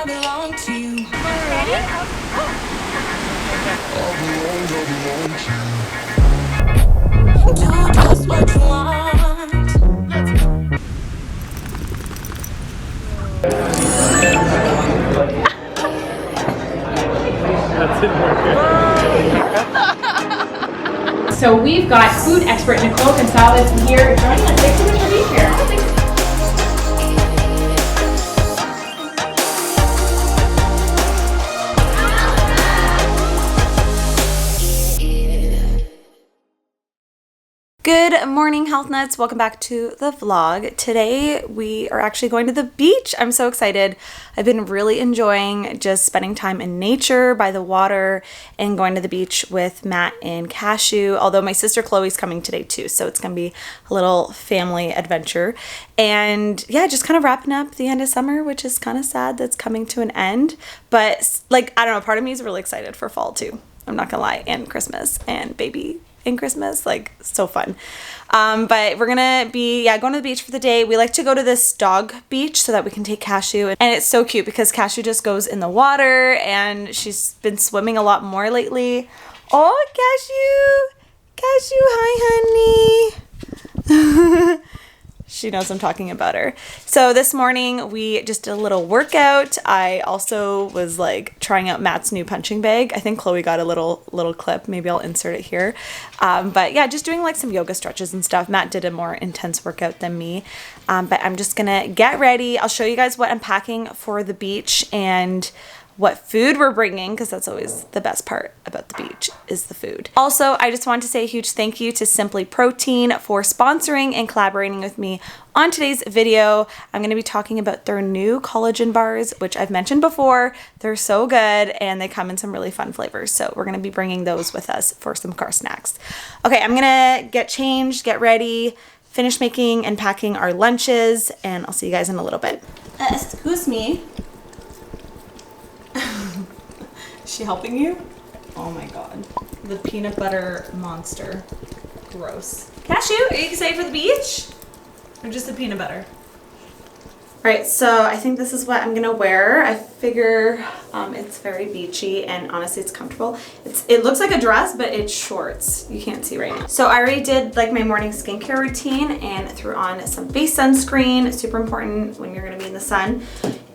belong to you. Ready? Do just what you want. So we've got food expert Nikole here joining us. Thanks so much for being here. Good morning, Health Nuts. Welcome back to the vlog. Today we are actually going to the beach. I'm so excited. I've been really enjoying just spending time in nature by the water and going to the beach with Matt and Cashew, although my sister Chloe's coming today too, so it's gonna be a little family adventure. And yeah, just kind of wrapping up the end of summer, which is kind of sad that's coming to an end, but like, I don't know, part of me is really excited for fall too. I'm not gonna lie, and Christmas and baby in Christmas, like so fun. But we're gonna be going to the beach for the day. We like to go to this dog beach so that we can take Cashew, and it's so cute because Cashew just goes in the water and she's been swimming a lot more lately. Oh, Cashew, hi honey. She knows I'm talking about her. So this morning we just did a little workout. I also was like trying out Matt's new punching bag. I think Chloe got a little clip. Maybe I'll insert it here. But yeah, just doing like some yoga stretches and stuff. Matt did a more intense workout than me. But I'm just gonna get ready. I'll show you guys what I'm packing for the beach and what food we're bringing, because that's always the best part about the beach is the food. Also, I just want to say a huge thank you to Simply Protein for sponsoring and collaborating with me on today's video. I'm going to be talking about their new collagen bars, which I've mentioned before. They're so good and they come in some really fun flavors. So we're going to be bringing those with us for some car snacks. Okay, I'm going to get changed, get ready, finish making and packing our lunches, and I'll see you guys in a little bit. Excuse me. Is she helping you? Oh my god. The peanut butter monster. Gross. Cashew, are you excited for the beach? Or just the peanut butter? Alright, so I think this is what I'm gonna wear. I figure it's very beachy and honestly it's comfortable. It looks like a dress, but it's shorts. You can't see right now. So I already did like my morning skincare routine and threw on some base sunscreen. Super important when you're gonna be in the sun.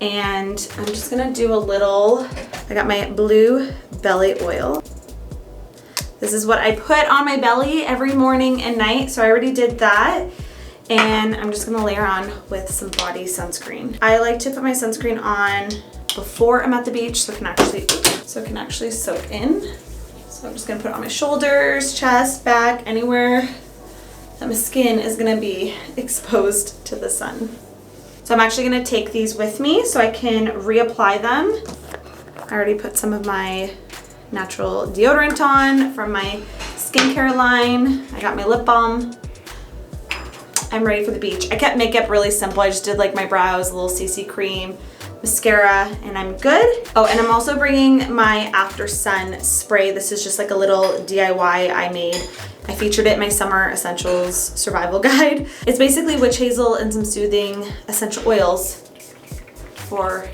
And I'm just gonna do a little, I got my blue belly oil. This is what I put on my belly every morning and night. So I already did that. And I'm just gonna layer on with some body sunscreen. I like to put my sunscreen on before I'm at the beach so it can actually soak in. So I'm just gonna put it on my shoulders, chest, back, anywhere that my skin is gonna be exposed to the sun. So I'm actually gonna take these with me so I can reapply them. I already put some of my natural deodorant on from my skincare line. I got my lip balm. I'm ready for the beach. I kept makeup really simple. I just did like my brows, a little CC cream, mascara, and I'm good. Oh, and I'm also bringing my After Sun spray. This is just like a little DIY I made. I featured it in my Summer Essentials Survival Guide. It's basically witch hazel and some soothing essential oils for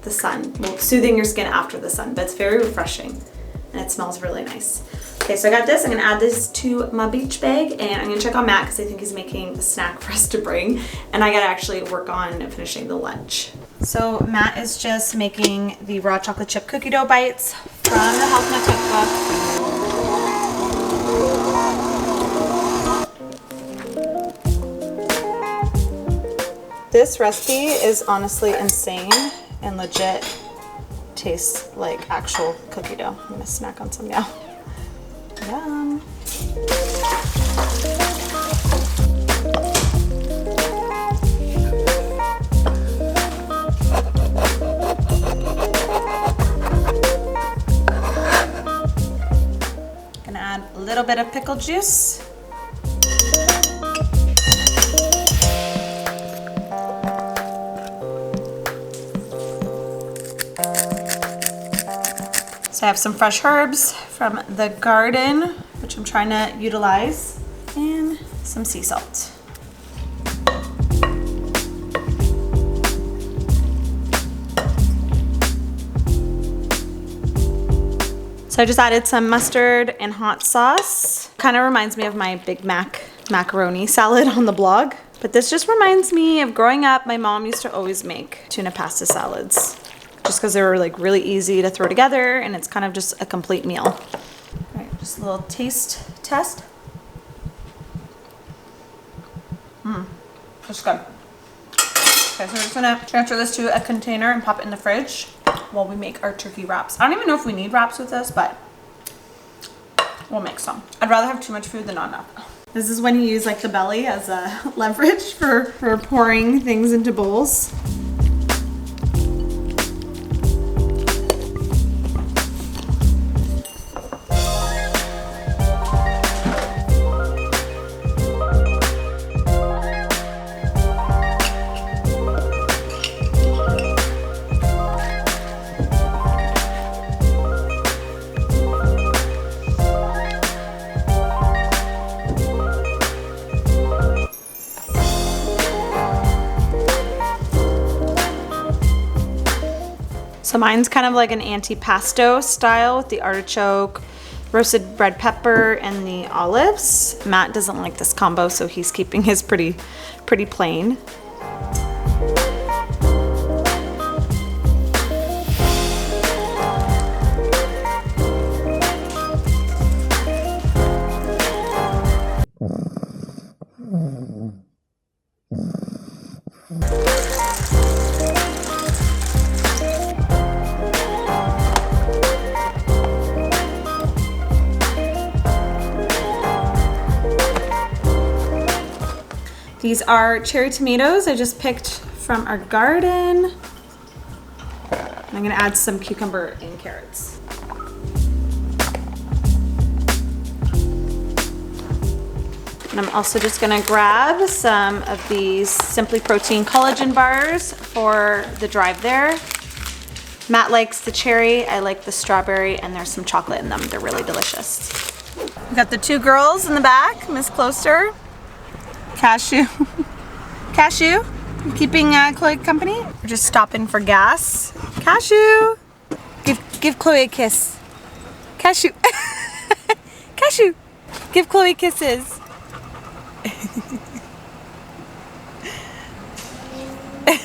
the sun. Well, soothing your skin after the sun, but it's very refreshing and it smells really nice. Okay, so I got this. I'm gonna add this to my beach bag and I'm gonna check on Matt because I think he's making a snack for us to bring. And I gotta actually work on finishing the lunch. So Matt is just making the raw chocolate chip cookie dough bites from the HealthNut cookbook. This recipe is honestly insane and legit tastes like actual cookie dough. I'm gonna snack on some now. Yum. Gonna add a little bit of pickle juice. So I have some fresh herbs from the garden, which I'm trying to utilize, and some sea salt. So I just added some mustard and hot sauce. Kind of reminds me of my Big Mac macaroni salad on the blog. But this just reminds me of growing up. My mom used to always make tuna pasta salads just because they were like really easy to throw together and it's kind of just a complete meal. All right, just a little taste test. That's good. Okay, so we're just gonna transfer this to a container and pop it in the fridge while we make our turkey wraps. I don't even know if we need wraps with this, but we'll make some. I'd rather have too much food than not enough. This is when you use like the belly as a leverage for pouring things into bowls. So mine's kind of like an antipasto style with the artichoke, roasted red pepper, and the olives. Matt doesn't like this combo, so he's keeping his pretty plain. These are cherry tomatoes I just picked from our garden. I'm gonna add some cucumber and carrots. And I'm also just gonna grab some of these Simply Protein collagen bars for the drive there. Matt likes the cherry, I like the strawberry, and there's some chocolate in them. They're really delicious. We got the two girls in the back, Miss Closter. Cashew. Cashew, you keeping Chloe company? We're just stopping for gas. Cashew, give Chloe a kiss. Cashew, Cashew, give Chloe kisses.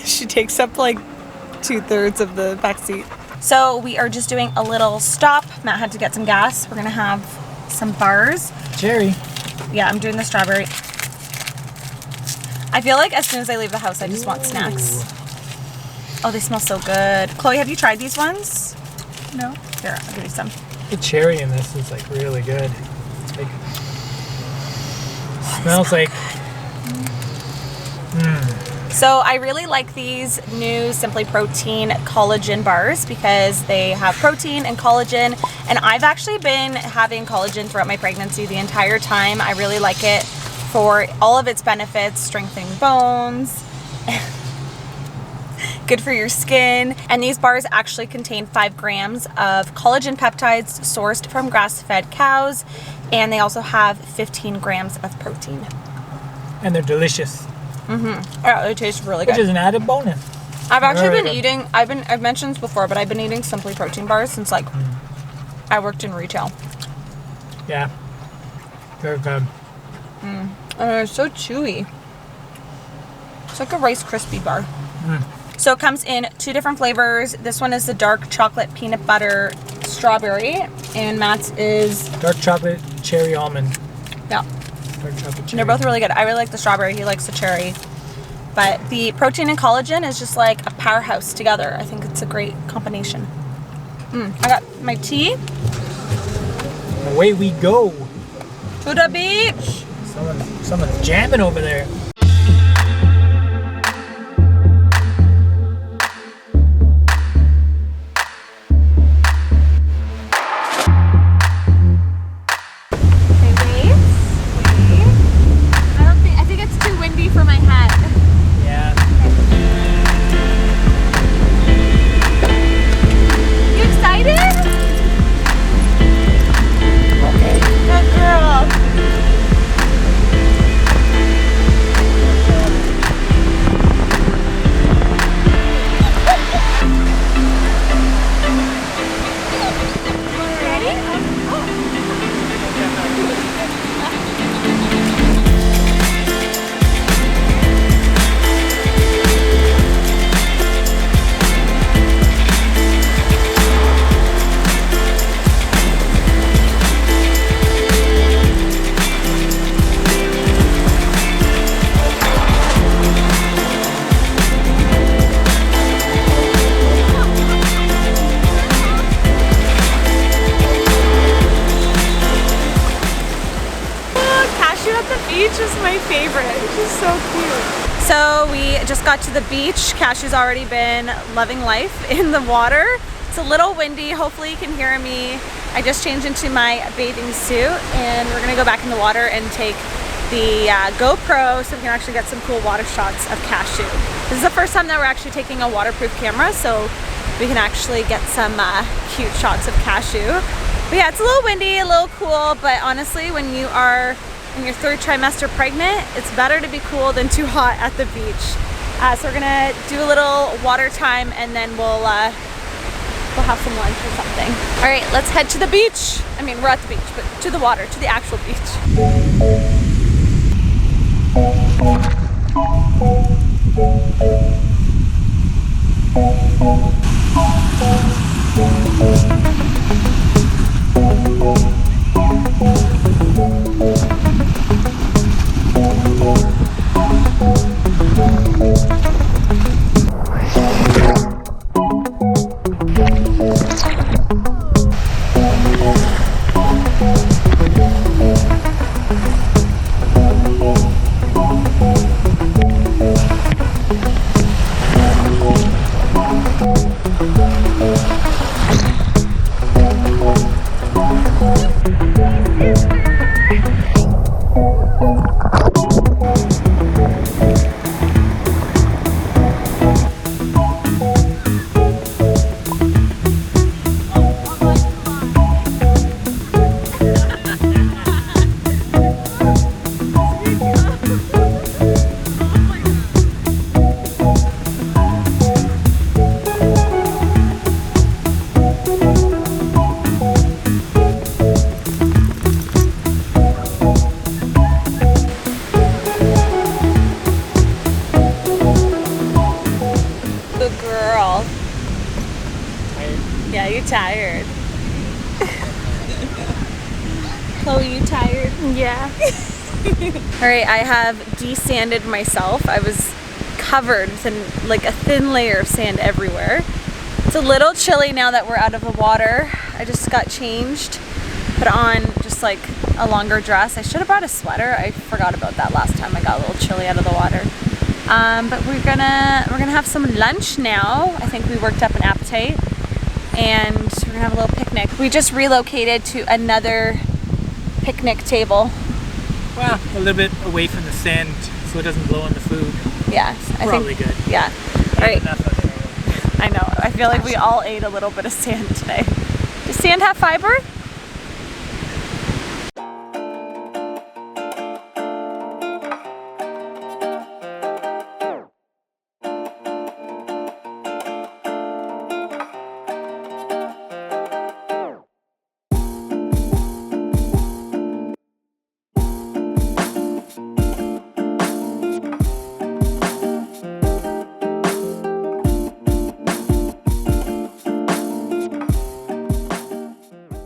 She takes up like 2/3 of the back seat. So we are just doing a little stop. Matt had to get some gas. We're gonna have some bars. Cherry. Yeah, I'm doing the strawberry. I feel like as soon as I leave the house, I just want snacks. Oh, they smell so good. Chloe, have you tried these ones? No? Here, I'll give you some. The cherry in this is like really good. It's like, smells like. So I really like these new Simply Protein collagen bars because they have protein and collagen. And I've actually been having collagen throughout my pregnancy the entire time. I really like it for all of its benefits, strengthening bones, good for your skin. And these bars actually contain 5 grams of collagen peptides sourced from grass-fed cows. And they also have 15 grams of protein. And they're delicious. Yeah, they taste really good. Which is an added bonus. I've actually Very been good. eating, I've mentioned this before, but I've been eating Simply Protein bars since like I worked in retail. Yeah. They're good. And they're so chewy. It's like a Rice Krispie bar. So it comes in 2 different flavors. This one is the dark chocolate peanut butter strawberry, and Matt's is Dark chocolate cherry almond. yeah. Dark chocolate cherry. And they're both really good. I really like the strawberry. He likes the cherry. But the protein and collagen is just like a powerhouse together. I think it's a great combination. I got my tea. Away we go. To the beach. Someone's jamming over there. I think it's too windy for my head. Yeah. You excited? Good girl. just got to the beach. Cashew's already been loving life in the water. It's a little windy. Hopefully you can hear me. I just changed into my bathing suit and we're gonna go back in the water and take the GoPro so we can actually get some cool water shots of Cashew. This is the first time that we're actually taking a waterproof camera, so we can actually get some cute shots of Cashew. But yeah, it's a little windy, a little cool, but honestly, when you are in your 3rd trimester pregnant, it's better to be cool than too hot at the beach. So we're gonna do a little water time and then we'll have some lunch or something. All right, let's head to the beach. I mean, we're at the beach, but to the water, to the actual beach. Yeah, you're tired. Chloe, you tired? Yeah. Alright, I have desanded myself. I was covered with like a thin layer of sand everywhere. It's a little chilly now that we're out of the water. I just got changed, put on just like a longer dress. I should have brought a sweater. I forgot about that last time I got a little chilly out of the water. But we're gonna have some lunch now. I think we worked up an appetite. And we're gonna have a little picnic. We just relocated to another picnic table. Well, a little bit away from the sand so it doesn't blow on the food. Yeah, I Probably think, good. Yeah. All right. Enough of it. I know. I feel like we all ate a little bit of sand today. Does sand have fiber?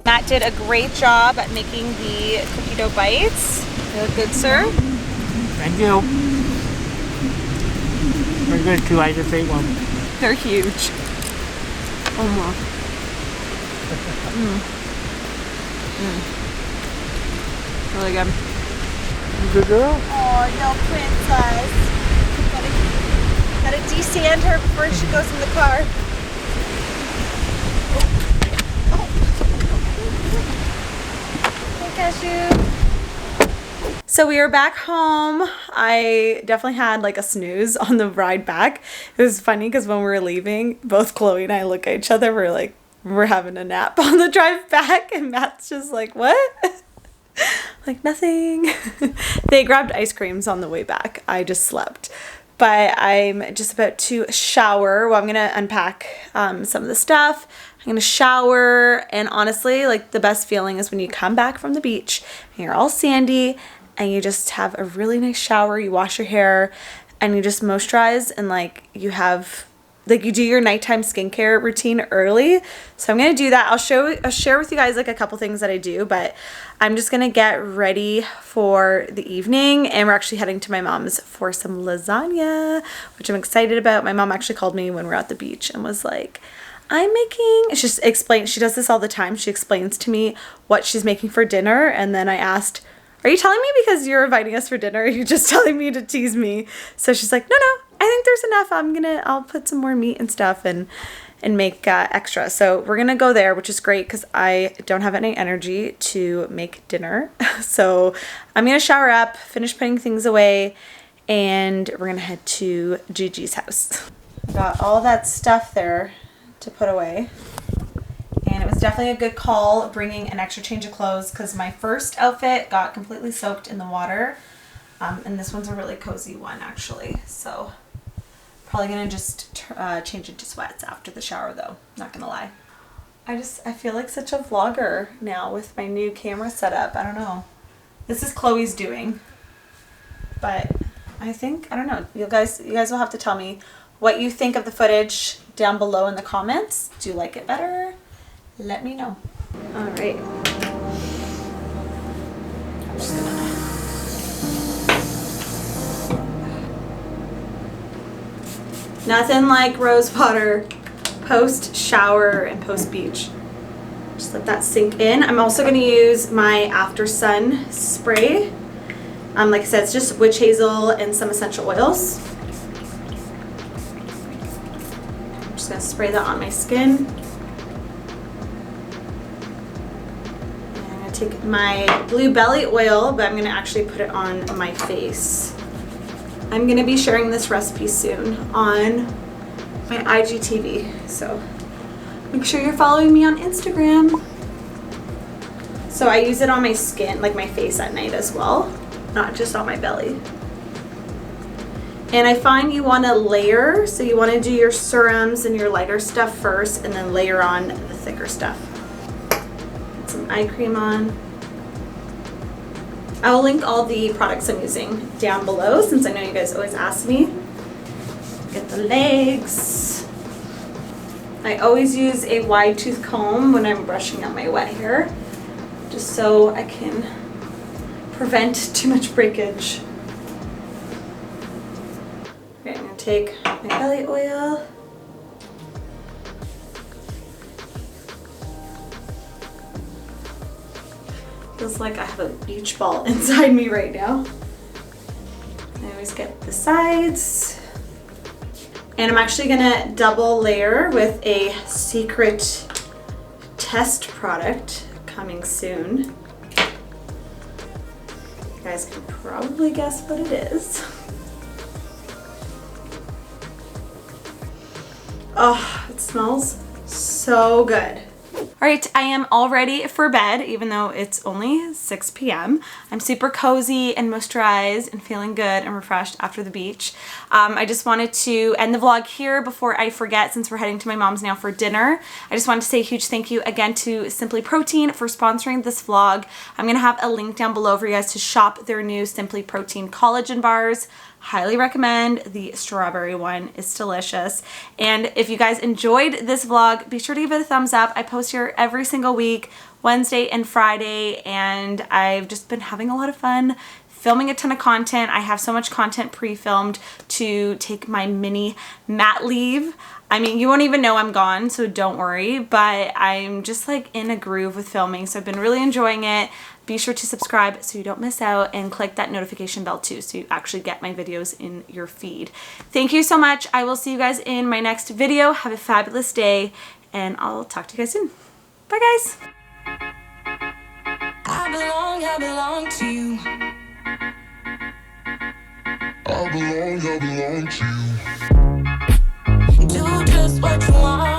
Matt did a great job at making the cookie dough bites. They look good, sir. Thank you. Very good too. I just ate one. They're huge. Oh my. Really good. Good girl. Oh, no princess. Gotta desand her before she goes in the car. Hey, Cashew. So we are back home. I definitely had like a snooze on the ride back. It was funny because when we were leaving, both Chloe and I look at each other. We're like, we're having a nap on the drive back, and Matt's just like, what? Like, nothing. They grabbed ice creams on the way back. I just slept. But I'm just about to shower. Well, I'm gonna unpack some of the stuff. I'm gonna shower, and honestly, like, the best feeling is when you come back from the beach and you're all sandy and you just have a really nice shower. You wash your hair and you just moisturize, and like you have, like, you do your nighttime skincare routine early. So I'm gonna do that. I'll share with you guys like a couple things that I do, but I'm just gonna get ready for the evening, and we're actually heading to my mom's for some lasagna, which I'm excited about. My mom actually called me when we were at the beach and was like, I'm making, she just explained, she does this all the time. She explains to me what she's making for dinner, and then I asked, are you telling me because you're inviting us for dinner? Or are you just telling me to tease me? So she's like, no, I think there's enough. I'll put some more meat and stuff and make extra. So we're gonna go there, which is great because I don't have any energy to make dinner. So I'm gonna shower up, finish putting things away, and we're gonna head to Gigi's house. Got all that stuff there to put away. And it was definitely a good call bringing an extra change of clothes because my first outfit got completely soaked in the water. And this one's a really cozy one actually. So probably gonna just change into sweats after the shower though, not gonna lie. I feel like such a vlogger now with my new camera setup. I don't know. This is Chloe's doing. But I don't know. You guys will have to tell me what you think of the footage down below in the comments. Do you like it better? Let me know. All right. I'm just gonna... Nothing like rose water post shower and post beach. Just let that sink in. I'm also gonna use my After Sun spray. Like I said, it's just witch hazel and some essential oils. I'm just gonna spray that on my skin. Take my blue belly oil, but I'm gonna actually put it on my face. I'm gonna be sharing this recipe soon on my IGTV, so make sure you're following me on Instagram. So I use it on my skin, like my face at night as well, not just on my belly. And I find you wanna layer, so you wanna do your serums and your lighter stuff first and then layer on the thicker stuff. Some eye cream on. I will link all the products I'm using down below since I know you guys always ask me. Get the legs. I always use a wide tooth comb when I'm brushing out my wet hair, just so I can prevent too much breakage. Okay, I'm gonna take my belly oil. Feels like I have a beach ball inside me right now. I always get the sides. And I'm actually gonna double layer with a secret test product coming soon. You guys can probably guess what it is. Oh, it smells so good. All right, I am all ready for bed, even though it's only 6 p.m. I'm super cozy and moisturized and feeling good and refreshed after the beach. I just wanted to end the vlog here before I forget, since we're heading to my mom's now for dinner. I just wanted to say a huge thank you again to Simply Protein for sponsoring this vlog. I'm gonna have a link down below for you guys to shop their new Simply Protein collagen bars. Highly recommend. The strawberry one is delicious. And if you guys enjoyed this vlog, be sure to give it a thumbs up. I post here every single week, Wednesday and Friday, and I've just been having a lot of fun filming a ton of content. I have so much content pre-filmed to take my mini mat leave. I mean, you won't even know I'm gone, so don't worry, but I'm just like in a groove with filming, so I've been really enjoying it. Be sure to subscribe so you don't miss out, and click that notification bell too so you actually get my videos in your feed. Thank you so much. I will see you guys in my next video. Have a fabulous day, and I'll talk to you guys soon. Bye guys. I belong to you. I belong to you. Do just what you want.